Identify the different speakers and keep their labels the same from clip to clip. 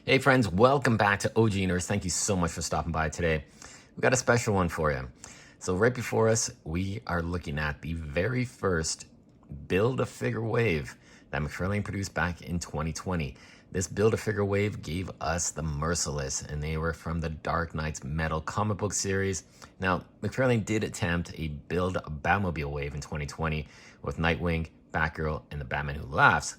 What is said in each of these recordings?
Speaker 1: Hey friends, welcome back to OG Universe. Thank you so much for stopping by today. We got a special one for you. So right before us, we are looking at the very first Build-A-Figure wave that Mcfarlane produced back in 2020. This Build-A-Figure wave gave us the Merciless, and they were from the Dark Knight's Metal comic book series. Now, Mcfarlane did attempt a Build a Batmobile wave in 2020 with Nightwing, Batgirl, and the Batman Who Laughs.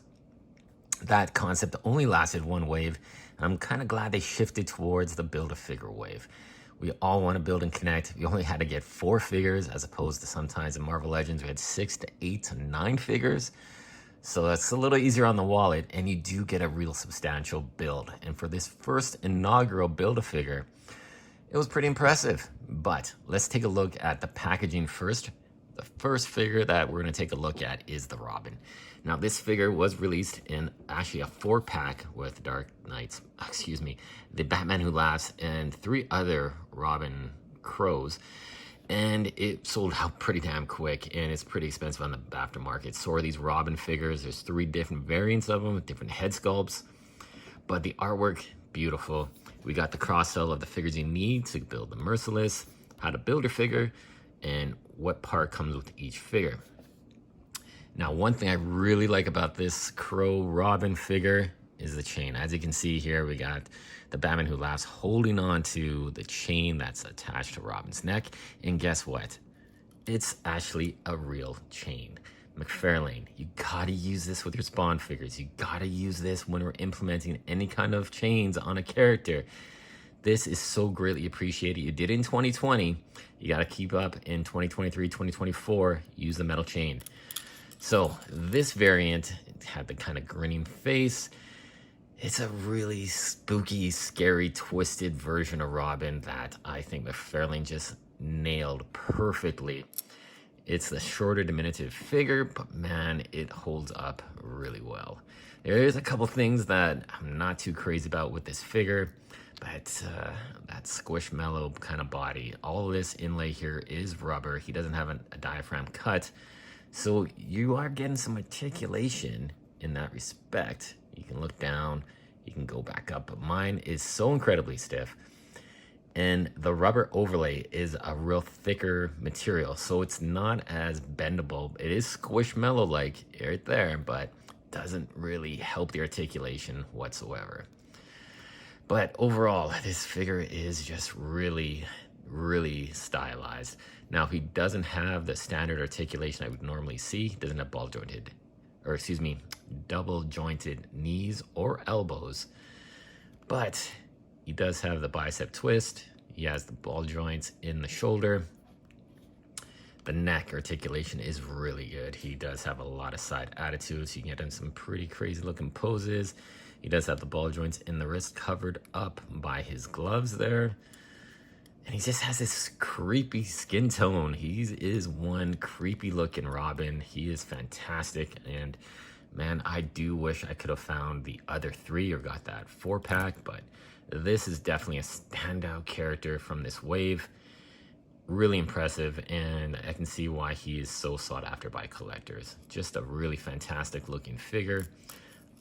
Speaker 1: That concept only lasted one wave. I'm kind of glad they shifted towards the Build-A-Figure wave. We all want to build and connect. We only had to get 4 figures as opposed to sometimes in Marvel Legends we had 6 to 8 to 9 figures. So that's a little easier on the wallet, and you do get a real substantial build. And for this first inaugural Build-A-Figure, it was pretty impressive. But let's take a look at the packaging first. The first figure that we're going to take a look at is the Robin. Now, this figure was released in actually a 4-pack with the Batman Who Laughs, and 3 other Robin Crows. And it sold out pretty damn quick, and it's pretty expensive on the aftermarket. So are these Robin figures. There's 3 different variants of them with different head sculpts. But the artwork, beautiful. We got the cross-sell of the figures you need to build the Merciless, how to build your figure, and what part comes with each figure. Now, one thing I really like about this Crow Robin figure is the chain. As you can see here, we got the Batman Who Laughs holding on to the chain that's attached to Robin's neck. And guess what? It's actually a real chain. Mcfarlane, you gotta use this with your Spawn figures. You gotta use this when we're implementing any kind of chains on a character. This is so greatly appreciated. You did it in 2020. You got to keep up in 2023, 2024. Use the metal chain. So this variant had the kind of grinning face. It's a really spooky, scary, twisted version of Robin that I think Mcfarlane just nailed perfectly. It's the shorter, diminutive figure, but man, it holds up really well. There's a couple things that I'm not too crazy about with this figure. But that squishmallow kind of body, all this inlay here is rubber. He doesn't have a diaphragm cut. So you are getting some articulation in that respect. You can look down, you can go back up, but mine is so incredibly stiff. And the rubber overlay is a real thicker material, so it's not as bendable. It is squishmallow-like right there, but doesn't really help the articulation whatsoever. But overall, this figure is just really, really stylized. Now, he doesn't have the standard articulation I would normally see. He doesn't have double jointed knees or elbows. But he does have the bicep twist. He has the ball joints in the shoulder. The neck articulation is really good. He does have a lot of side attitudes. You can get in some pretty crazy looking poses. He does have the ball joints in the wrist covered up by his gloves there. And he just has this creepy skin tone. He is one creepy looking Robin. He is fantastic. And man, I do wish I could have found the other 3 or got that 4-pack. But this is definitely a standout character from this wave. Really impressive, and I can see why he is so sought after by collectors. Just a really fantastic looking figure.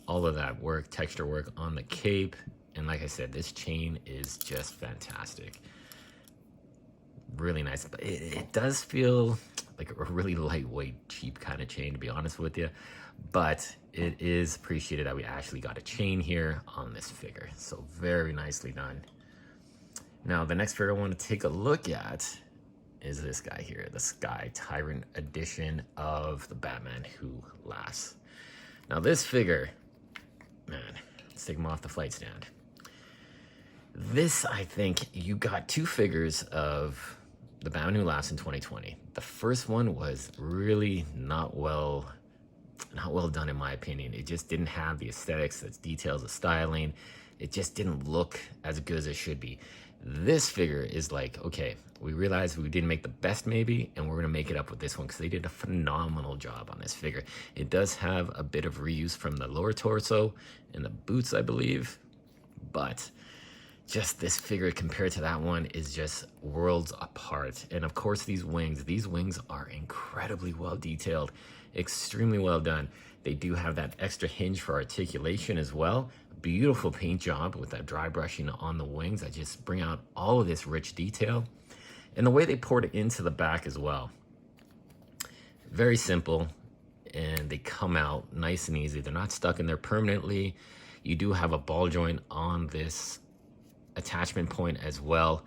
Speaker 1: All of that work, texture work on the cape, and like I said, this chain is just fantastic. Really nice, but it does feel like a really lightweight, cheap kind of chain, to be honest with you. But it is appreciated that we actually got a chain here on this figure. So very nicely done. Now, the next figure I want to take a look at is this guy here, the Sky Tyrant edition of the Batman Who Laughs. Now, this figure, man, let's take him off the flight stand. This, I think, you got 2 figures of the Batman Who Laughs in 2020. The first one was really not well done in my opinion. It just didn't have the aesthetics, the details, the styling. It just didn't look as good as it should be. This figure is like, okay, we realized we didn't make the best maybe, and we're gonna make it up with this one because they did a phenomenal job on this figure. It does have a bit of reuse from the lower torso and the boots, I believe, but just this figure compared to that one is just worlds apart. And of course, these wings are incredibly well detailed, extremely well done. They do have that extra hinge for articulation as well, beautiful paint job with that dry brushing on the wings that just bring out all of this rich detail. And the way they poured it into the back as well. Very simple, and they come out nice and easy. They're not stuck in there permanently. You do have a ball joint on this attachment point as well.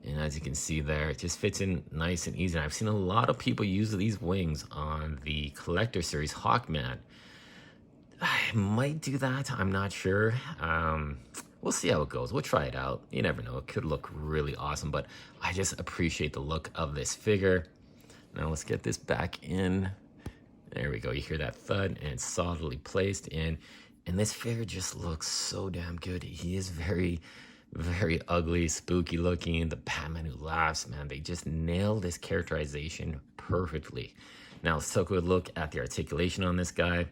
Speaker 1: And as you can see there, it just fits in nice and easy. And I've seen a lot of people use these wings on the Collector Series Hawkman. I might do that, I'm not sure. We'll see how it goes. We'll try it out. You never know, it could look really awesome, but I just appreciate the look of this figure. Now let's get this back in. There we go, you hear that thud, and it's solidly placed in. And this figure just looks so damn good. He is very, very ugly, spooky looking. The Batman Who Laughs, man, they just nailed this characterization perfectly. Now let's take a look at the articulation on this guy.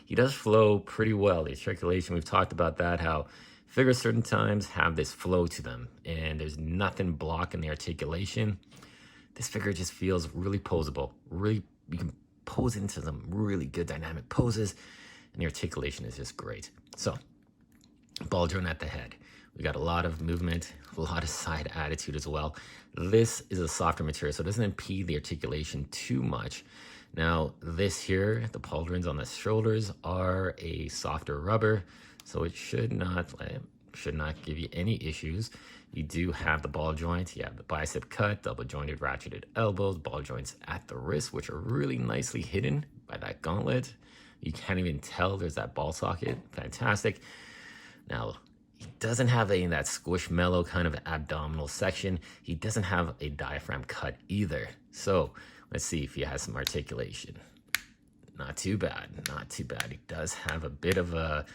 Speaker 1: He does flow pretty well. The articulation, we've talked about that, how figures certain times have this flow to them, and there's nothing blocking the articulation. This figure just feels really posable. Really, you can pose into some really good dynamic poses, and the articulation is just great. So, ball joint at the head. We got a lot of movement, a lot of side attitude as well. This is a softer material, so it doesn't impede the articulation too much. Now, this here, the pauldrons on the shoulders are a softer rubber, so it should not give you any issues. You do have the ball joint, you have the bicep cut, double jointed ratcheted elbows, ball joints at the wrist, which are really nicely hidden by that gauntlet. You can't even tell there's that ball socket. Fantastic. Now, he doesn't have that squishmallow kind of abdominal section. He doesn't have a diaphragm cut either. So let's see if he has some articulation. Not too bad, not too bad. He does have a bit of a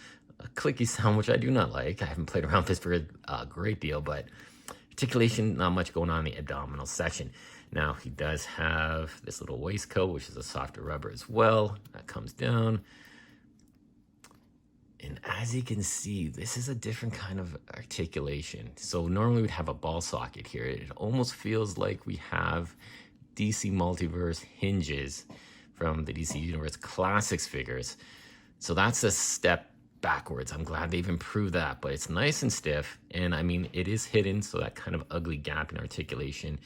Speaker 1: clicky sound, which I do not like. I haven't played around with this for a great deal, but articulation, not much going on in the abdominal section. Now, he does have this little waistcoat, which is a softer rubber as well. That comes down. And as you can see, this is a different kind of articulation. So normally we'd have a ball socket here. It almost feels like we have DC Multiverse hinges from the DC Universe Classics figures. So that's a step backwards. I'm glad they've improved that, but it's nice and stiff. And I mean, it is hidden, so that kind of ugly gap in articulation,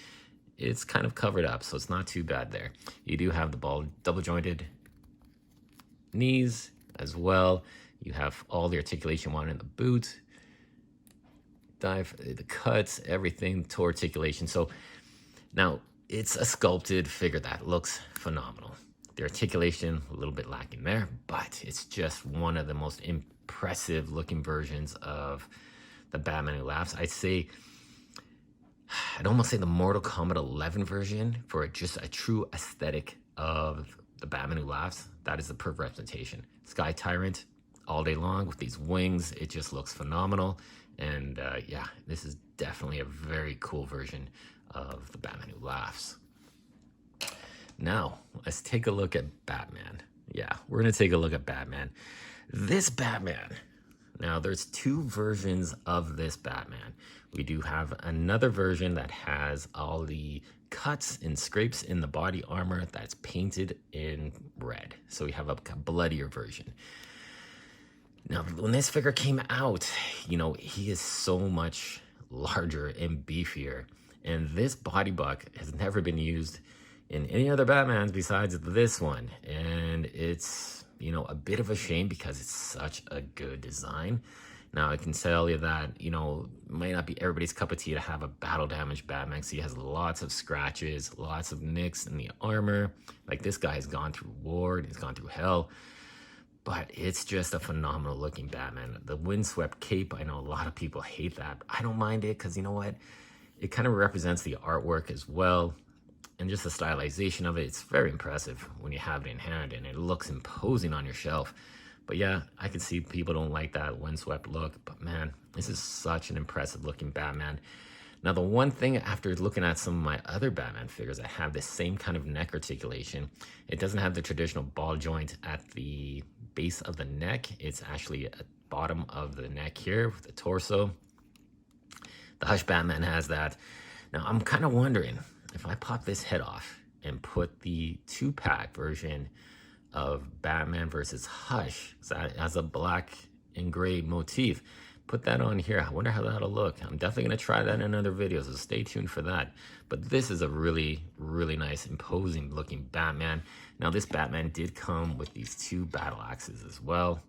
Speaker 1: it's kind of covered up, so it's not too bad there. You do have the ball double jointed knees as well. You have all the articulation wanted in the boot, the cuts, everything, toe articulation. So now it's a sculpted figure that looks phenomenal. The articulation a little bit lacking there, but it's just one of the most impressive looking versions of the Batman Who Laughs. I'd almost say the Mortal Kombat 11 version for just a true aesthetic of the Batman Who Laughs. That is the perfect representation. Sky Tyrant all day long with these wings. It just looks phenomenal. And yeah, this is definitely a very cool version of the Batman Who Laughs. Now, let's take a look at Batman. Yeah, we're going to take a look at Batman. This Batman. Now, there's two versions of this Batman. We do have another version that has all the cuts and scrapes in the body armor that's painted in red. So we have a bloodier version. Now, when this figure came out, you know, he is so much larger and beefier. And this body buck has never been used in any other Batmans besides this one. And it's, you know, a bit of a shame because it's such a good design. Now, I can tell you that, you know, it might not be everybody's cup of tea to have a battle damaged Batman. So he has lots of scratches, lots of nicks in the armor. Like, this guy has gone through war and he's gone through hell. But it's just a phenomenal looking Batman. The windswept cape, I know a lot of people hate that. I don't mind it because, you know what? It kind of represents the artwork as well. And just the stylization of it, it's very impressive when you have it in hand and it looks imposing on your shelf. But yeah, I can see people don't like that windswept look. But man, this is such an impressive looking Batman. Now, the one thing after looking at some of my other Batman figures that have the same kind of neck articulation, it doesn't have the traditional ball joint at the base of the neck. It's actually at the bottom of the neck here with the torso. The Hush Batman has that. Now, I'm kind of wondering if I pop this head off and put the 2-pack version of Batman versus Hush, so as a black, and gray motif. Put that on here. I wonder how that'll look. I'm definitely going to try that in other videos, so stay tuned for that. But this is a really, really nice, imposing looking Batman. Now, this Batman did come with these 2 battle axes as well.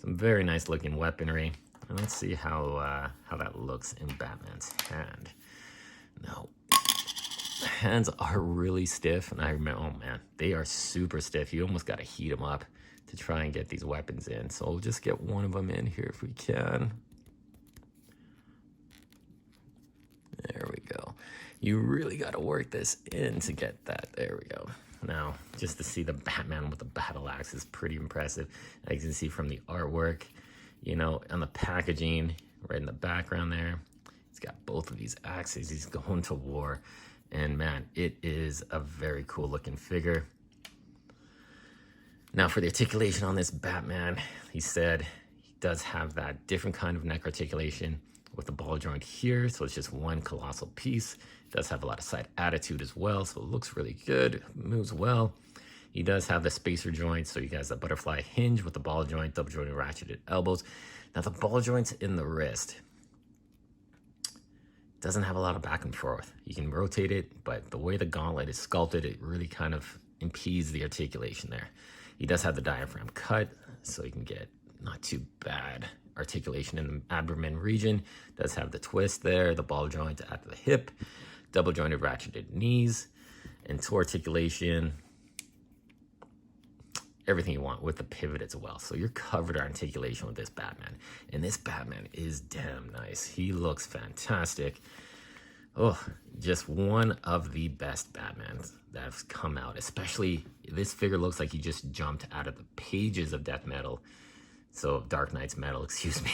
Speaker 1: Some very nice looking weaponry. And let's see how that looks in Batman's hand. Now, the hands are really stiff, and I remember, oh man, they are super stiff. You almost got to heat them up to try and get these weapons in. So we'll just get one of them in here if we can. There we go. You really got to work this in to get that. There we go. Now, just to see the Batman with the battle axe is pretty impressive. As you can see from the artwork, you know, on the packaging, right in the background there, he's got both of these axes. He's going to war. And man, it is a very cool looking figure. Now, for the articulation on this Batman, he said he does have that different kind of neck articulation with the ball joint here. So it's just one colossal piece. It does have a lot of side attitude as well. So it looks really good, moves well. He does have the spacer joint. So you guys, the butterfly hinge with the ball joint, double jointed ratcheted elbows. Now the ball joints in the wrist doesn't have a lot of back and forth. You can rotate it, but the way the gauntlet is sculpted, it really kind of impedes the articulation there. He does have the diaphragm cut, so you can get not too bad articulation in the abdomen region. Does have the twist there, the ball joint at the hip, double jointed ratcheted knees, and toe articulation. Everything you want with the pivot as well. So you're covered on articulation with this Batman. And this Batman is damn nice. He looks fantastic. Oh, just one of the best Batmans that have come out. Especially, this figure looks like he just jumped out of the pages of Death Metal. So, Dark Knight's Metal, excuse me.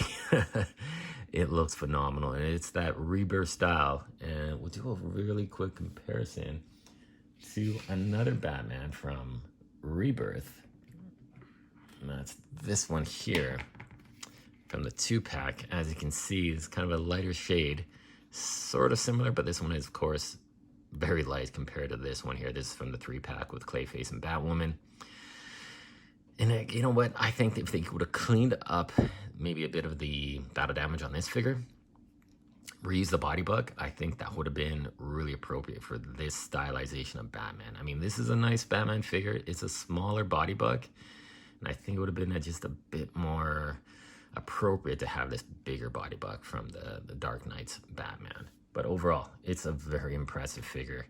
Speaker 1: It looks phenomenal. And it's that Rebirth style. And we'll do a really quick comparison to another Batman from Rebirth. And that's this one here from the 2-pack. As you can see, it's kind of a lighter shade, sort of similar, but this one is, of course, very light compared to this one here. This is from the 3-pack with Clayface and Batwoman. And you know what? I think if they would have cleaned up maybe a bit of the battle damage on this figure, reuse the body buck, I think that would have been really appropriate for this stylization of Batman. I mean, this is a nice Batman figure. It's a smaller body buck. And I think it would have been just a bit more appropriate to have this bigger body buck from the Dark Knight's Batman. But overall, it's a very impressive figure.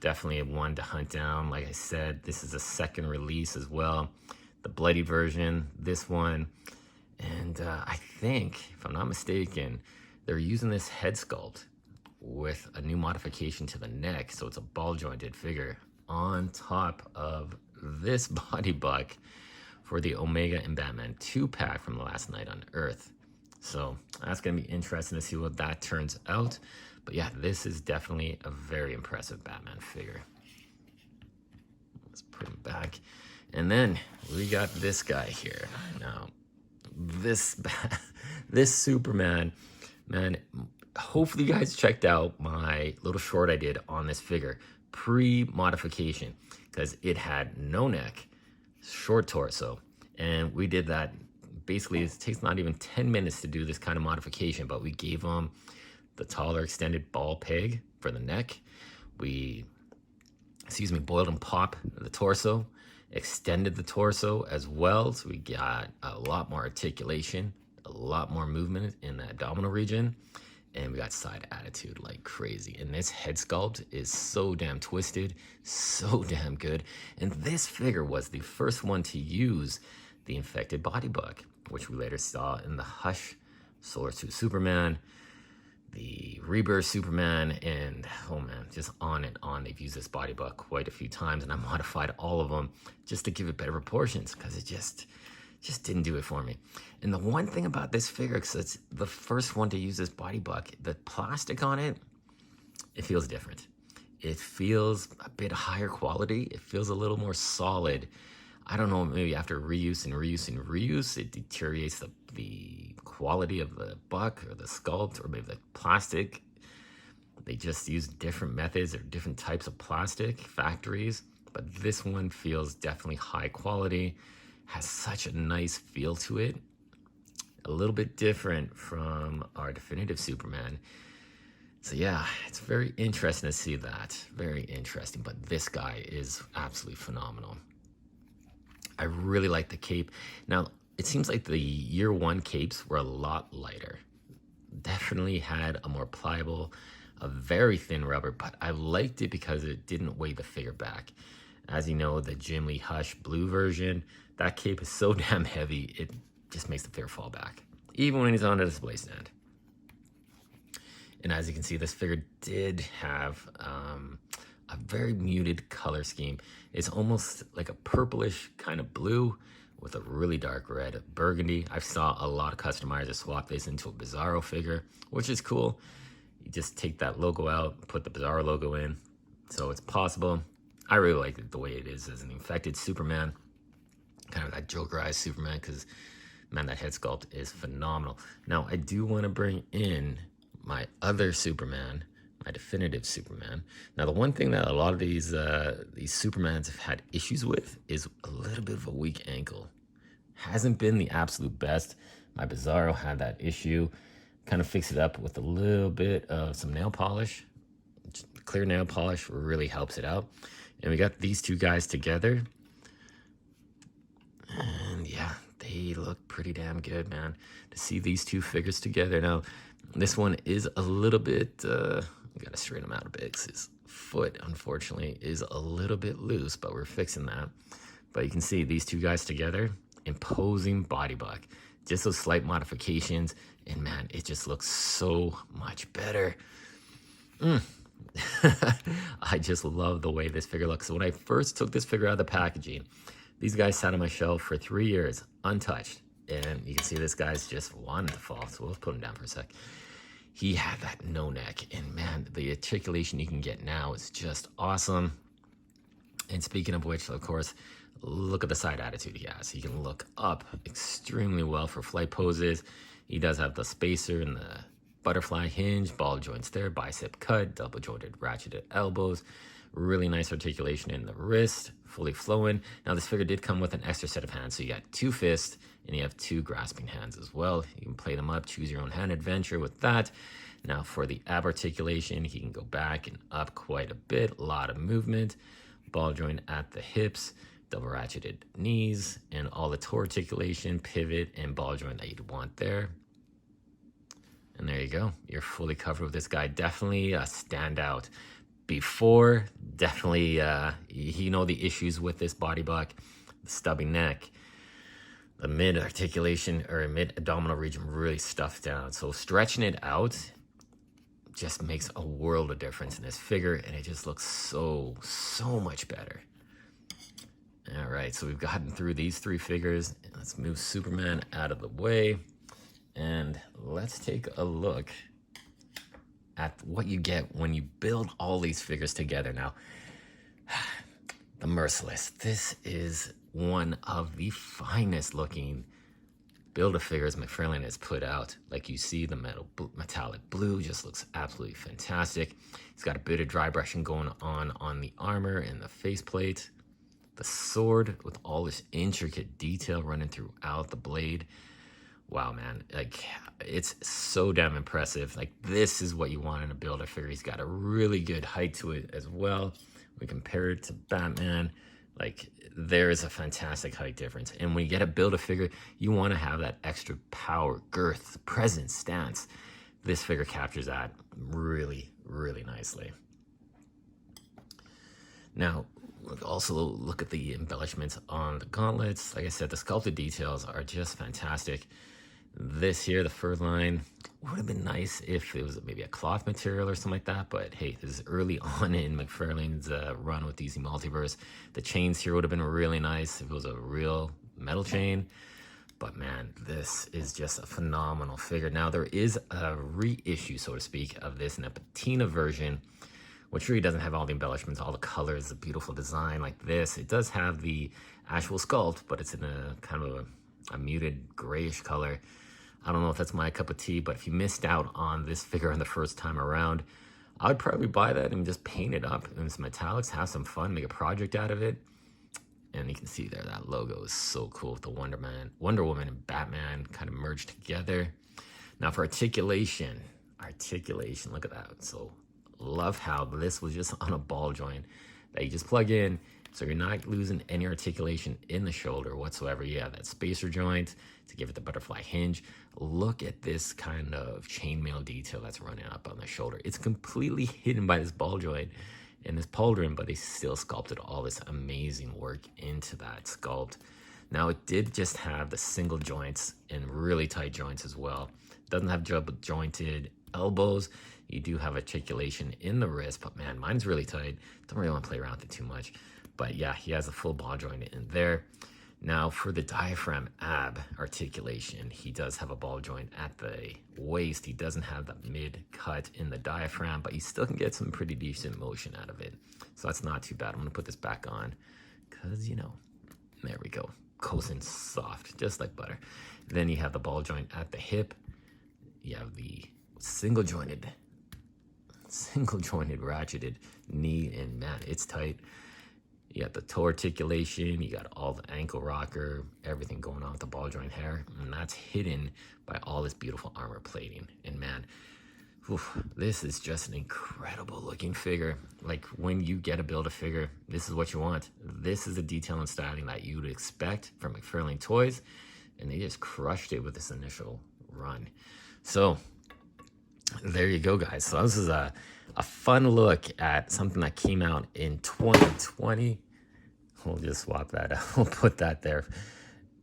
Speaker 1: Definitely one to hunt down. Like I said, this is a second release as well. The bloody version, this one. And I think, if I'm not mistaken, they're using this head sculpt with a new modification to the neck. So it's a ball jointed figure on top of this body buck for the Omega and Batman 2-pack from the Last Night on Earth. So that's going to be interesting to see what that turns out. But yeah, this is definitely a very impressive Batman figure. Let's put him back. And then we got this guy here. Now, this Superman, man, hopefully you guys checked out my little short I did on this figure pre-modification, because it had no neck, short torso, and we did that. Basically, it takes not even 10 minutes to do this kind of modification, but we gave him the taller extended ball peg for the neck. We, boiled and pop the torso, extended the torso as well, so we got a lot more articulation, a lot more movement in the abdominal region, and we got side attitude like crazy. And this head sculpt is so damn twisted, so damn good. And this figure was the first one to use the infected body buck, which we later saw in the Hush Solar Suit Superman, the Rebirth Superman, and oh man, just on and on. They've used this body buck quite a few times, and I modified all of them just to give it better proportions, because it just didn't do it for me. And the one thing about this figure, because it's the first one to use this body buck, the plastic on it, it feels different. It feels a bit higher quality. It feels a little more solid. I don't know, maybe after reuse and reuse and reuse, it deteriorates the quality of the buck or the sculpt, or maybe the plastic. They just use different methods or different types of plastic factories. But this one feels definitely high quality, has such a nice feel to it. A little bit different from our definitive Superman. So yeah, it's very interesting to see that. Very interesting. But this guy is absolutely phenomenal. I really like the cape. Now, it seems like the year one capes were a lot lighter. Definitely had a more pliable, a very thin rubber, but I liked it because it didn't weigh the figure back. As you know, the Jim Lee Hush blue version, that cape is so damn heavy, it just makes the figure fall back, even when he's on a display stand. And as you can see, this figure did have a very muted color scheme. It's almost like a purplish kind of blue with a really dark red burgundy. I've saw a lot of customizers swap this into a Bizarro figure, which is cool. You just take that logo out, put the Bizarro logo in. So it's possible. I really like it the way it is as an infected Superman. Kind of that Jokerized Superman, because man, that head sculpt is phenomenal. Now, I do want to bring in my other Superman, my definitive Superman. Now, the one thing that a lot of these Supermans have had issues with is a little bit of a weak ankle. Hasn't been the absolute best. My Bizarro had that issue. Kind of fix it up with a little bit of some nail polish. Clear nail polish really helps it out. And we got these two guys together. And yeah, they look pretty damn good, man. To see these two figures together. Now, this one is a little bit, we gotta straighten him out a bit because his foot, unfortunately, is a little bit loose, but we're fixing that. But you can see these two guys together, imposing body buck. Just those slight modifications, and man, it just looks so much better. I just love the way this figure looks. So when I first took this figure out of the packaging, these guys sat on my shelf for 3 years, untouched. And you can see this guy's just wanted to fall. So let's put him down for a sec. He had that no neck, and man, the articulation you can get now is just awesome. And speaking of which, of course, look at the side attitude he has. He can look up extremely well for flight poses. He does have the spacer and the butterfly hinge, ball joints there, bicep cut, double jointed ratcheted elbows, really nice articulation in the wrist, fully flowing. Now this figure did come with an extra set of hands, so you got 2 fists and you have 2 grasping hands as well. You can play them up, choose your own hand adventure with that. Now for the ab articulation, he can go back and up quite a bit, a lot of movement, ball joint at the hips, double ratcheted knees, and all the toe articulation, pivot, and ball joint that you'd want there. And there you go. You're fully covered with this guy. Definitely a standout. Before, definitely, you know the issues with this body buck, the stubby neck, the mid articulation or mid abdominal region really stuffed down. So stretching it out just makes a world of difference in this figure, and it just looks so much better. All right, so we've gotten through these 3 figures. Let's move Superman out of the way. And let's take a look at what you get when you build all these figures together. Now, the Merciless. This is one of the finest looking Build-A-Figures Mcfarlane has put out. Like you see, the metallic blue just looks absolutely fantastic. It's got a bit of dry brushing going on the armor and the faceplate. The sword with all this intricate detail running throughout the blade. Wow, man, like it's so damn impressive. Like this is what you want in a Build-A-Figure. He's got a really good height to it as well. We compare it to Batman, like there is a fantastic height difference. And when you get a Build-A-Figure, you want to have that extra power, girth, presence, stance. This figure captures that really, really nicely. Now, also look at the embellishments on the gauntlets. Like I said, the sculpted details are just fantastic. This here, the fur line, would have been nice if it was maybe a cloth material or something like that. But hey, this is early on in Mcfarlane's run with DC Multiverse. The chains here would have been really nice if it was a real metal chain. But man, this is just a phenomenal figure. Now, there is a reissue, so to speak, of this in a patina version, which really doesn't have all the embellishments, all the colors, the beautiful design like this. It does have the actual sculpt, but it's in a kind of a muted grayish color. I don't know if that's my cup of tea, but if you missed out on this figure on the first time around, I would probably buy that and just paint it up in some metallics, have some fun, make a project out of it. And you can see there, that logo is so cool with the Wonder Woman and Batman kind of merged together. Now for articulation, look at that. So love how this was just on a ball joint that you just plug in. So you're not losing any articulation in the shoulder whatsoever. You have that spacer joint to give it the butterfly hinge. Look at this kind of chainmail detail that's running up on the shoulder. It's completely hidden by this ball joint and this pauldron, but they still sculpted all this amazing work into that sculpt. Now it did just have the single joints and really tight joints as well. It doesn't have double jointed elbows. You do have articulation in the wrist, but man, mine's really tight. Don't really want to play around with it too much. But yeah, he has a full ball joint in there. Now for the diaphragm ab articulation, he does have a ball joint at the waist. He doesn't have the mid cut in the diaphragm, but you still can get some pretty decent motion out of it. So that's not too bad. I'm gonna put this back on because, you know, there we go. Goes in soft, just like butter. Then you have the ball joint at the hip. You have the single jointed ratcheted knee, and man, it's tight. You got the toe articulation, you got all the ankle rocker, everything going on with the ball joint hair, and that's hidden by all this beautiful armor plating. And man, this is just an incredible looking figure. Like when you get a Build-A-Figure, this is what you want. This is the detail and styling that you would expect from Mcfarlane Toys, and they just crushed it with this initial run. So there you go, guys. So this is a fun look at something that came out in 2020. We'll just swap that out. We'll put that there.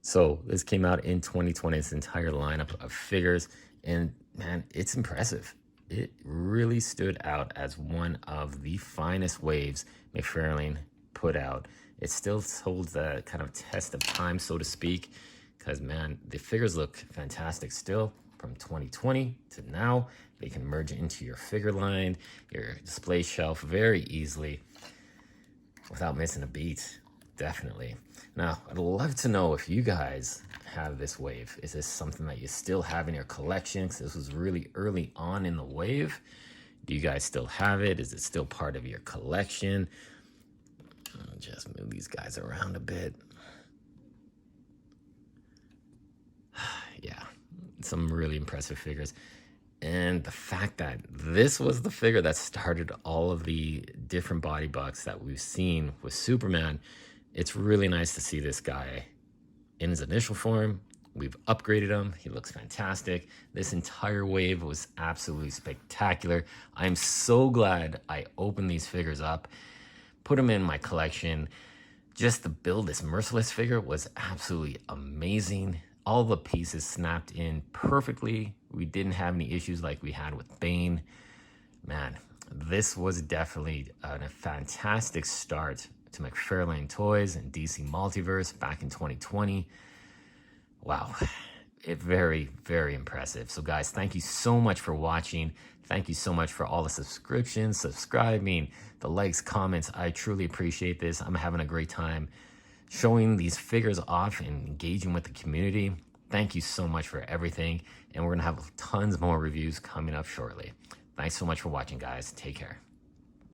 Speaker 1: So this came out in 2020, this entire lineup of figures, and man, it's impressive. It really stood out as one of the finest waves Mcfarlane put out. It still holds the kind of test of time, so to speak, because man, the figures look fantastic still. From 2020 to now, they can merge into your figure line, your display shelf very easily without missing a beat. Definitely. Now, I'd love to know if you guys have this wave. Is this something that you still have in your collection? Because this was really early on in the wave. Do you guys still have it? Is it still part of your collection? I'll just move these guys around a bit. Yeah. Some really impressive figures. And the fact that this was the figure that started all of the different body bucks that we've seen with Superman, it's really nice to see this guy in his initial form. We've upgraded him. He looks fantastic. This entire wave was absolutely spectacular. I'm so glad I opened these figures up, put them in my collection. Just to build this Merciless figure was absolutely amazing. All the pieces snapped in perfectly. We didn't have any issues like we had with Bane. Man, this was definitely a fantastic start to Mcfarlane Toys and DC Multiverse back in 2020. Wow, very, very impressive. So guys, thank you so much for watching. Thank you so much for all the subscriptions, subscribing, the likes, comments. I truly appreciate this. I'm having a great time showing these figures off and engaging with the community. Thank you so much for everything, and we're gonna have tons more reviews coming up shortly. Thanks so much for watching, guys. Take care.